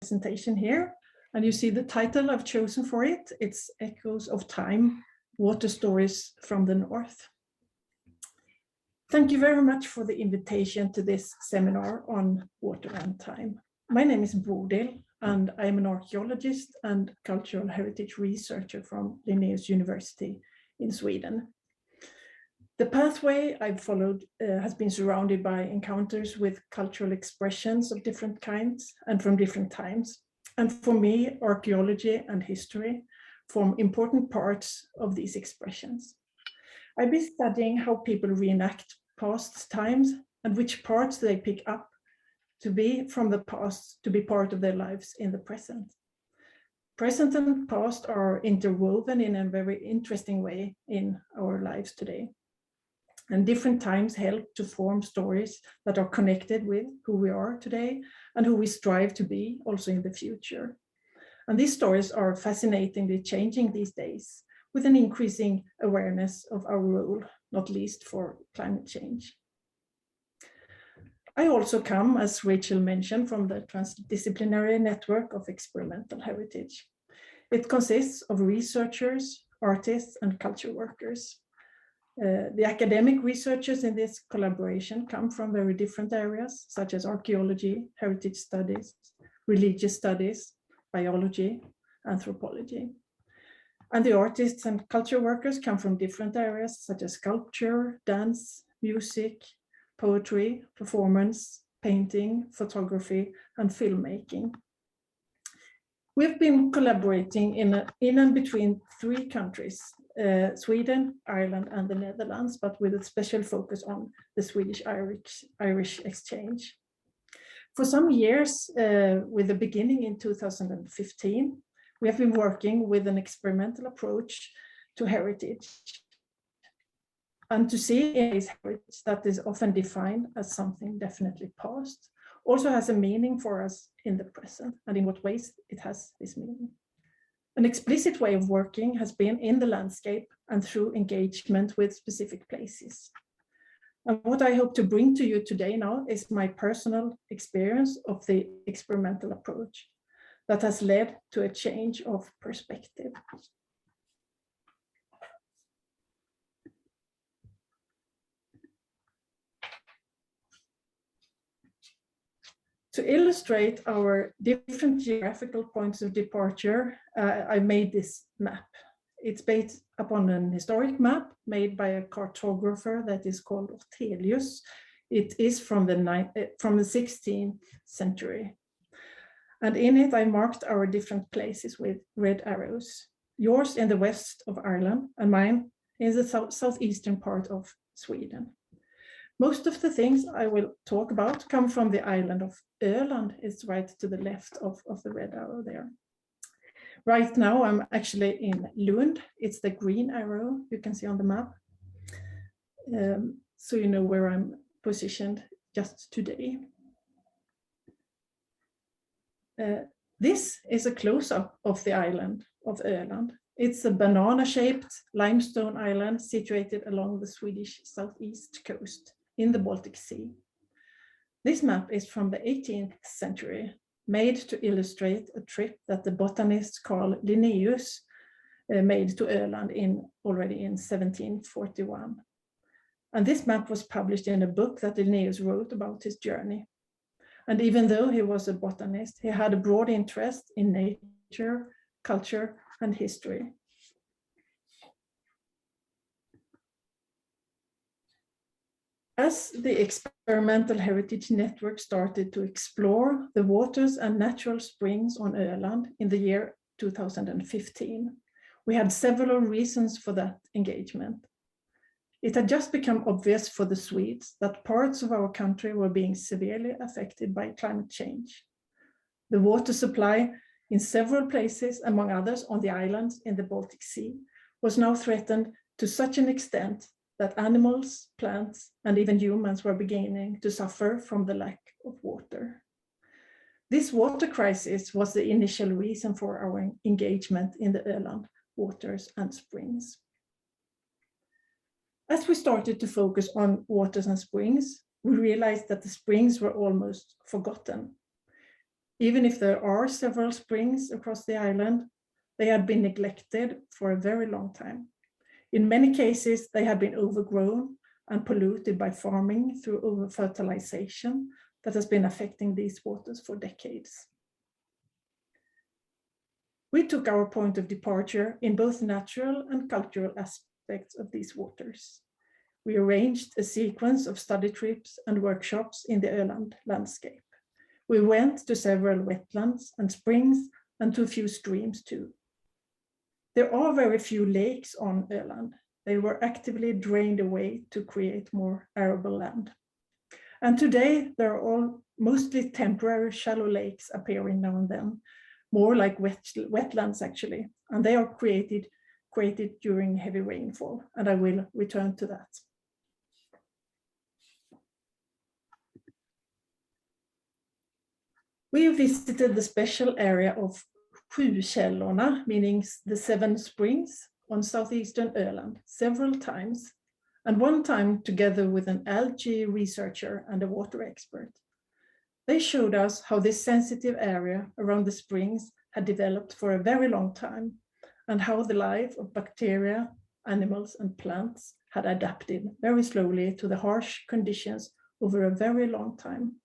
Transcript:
presentation here, and you see the title I've chosen for it. It's Echoes of Time, Water Stories from the North. Thank you very much for the invitation to this seminar on water and time. My name is Bodil, and I'm an archaeologist and cultural heritage researcher from Linnaeus University in Sweden. The pathway I've followed has been surrounded by encounters with cultural expressions of different kinds and from different times. And for me, archaeology and history form important parts of these expressions. I've been studying how people reenact past times and which parts they pick up to be from the past to be part of their lives in the present. Present and past are interwoven in a very interesting way in our lives today. And different times help to form stories that are connected with who we are today and who we strive to be also in the future. And these stories are fascinatingly changing these days with an increasing awareness of our role, not least for climate change. I also come, as Rachel mentioned, from the transdisciplinary network of experimental heritage. It consists of researchers, artists, and culture workers. The academic researchers in this collaboration come from very different areas, such as archaeology, heritage studies, religious studies, biology, anthropology. And the artists and culture workers come from different areas, such as sculpture, dance, music, poetry, performance, painting, photography, and filmmaking. We've been collaborating in and between 3 countries, Sweden, Ireland, and the Netherlands, but with a special focus on the Swedish-Irish exchange. For some years, with the beginning in 2015, we have been working with an experimental approach to heritage and to see a heritage that is often defined as something definitely past, also has a meaning for us in the present, and in what ways it has this meaning. An explicit way of working has been in the landscape and through engagement with specific places. And what I hope to bring to you today now is my personal experience of the experimental approach that has led to a change of perspective. To illustrate our different geographical points of departure, I made this map. It's based upon an historic map made by a cartographer that is called Ortelius. It is from the 16th century. And in it, I marked our different places with red arrows. Yours in the west of Ireland and mine in the southeastern part of Sweden. Most of the things I will talk about come from the island of Öland. It's right to the left of the red arrow there. Right now, I'm actually in Lund. It's the green arrow you can see on the map. So you know where I'm positioned just today. This is a close-up of the island of Öland. It's a banana-shaped limestone island situated along the Swedish southeast coast in the Baltic Sea. This map is from the 18th century, made to illustrate a trip that the botanist Carl Linnaeus made to Öland already in 1741. And this map was published in a book that Linnaeus wrote about his journey. And even though he was a botanist, he had a broad interest in nature, culture, and history. As the experimental heritage network started to explore the waters and natural springs on Öland in the year 2015, we had several reasons for that engagement. It had just become obvious for the Swedes that parts of our country were being severely affected by climate change. The water supply in several places, among others on the islands in the Baltic Sea, was now threatened to such an extent that animals, plants, and even humans were beginning to suffer from the lack of water. This water crisis was the initial reason for our engagement in the Öland waters and springs. As we started to focus on waters and springs, we realized that the springs were almost forgotten. Even if there are several springs across the island, they had been neglected for a very long time. In many cases, they had been overgrown and polluted by farming through over-fertilization that has been affecting these waters for decades. We took our point of departure in both natural and cultural aspects of these waters. We arranged a sequence of study trips and workshops in the Öland landscape. We went to several wetlands and springs and to a few streams too. There are very few lakes on Öland. They were actively drained away to create more arable land. And today there are all mostly temporary shallow lakes appearing now and then, more like wetlands actually, and they are created during heavy rainfall, and I will return to that. We visited the special area of Sjukällorna, meaning the 7 springs on southeastern Öland, several times, and one time together with an algae researcher and a water expert. They showed us how this sensitive area around the springs had developed for a very long time, and how the life of bacteria, animals, and plants had adapted very slowly to the harsh conditions over a very long time.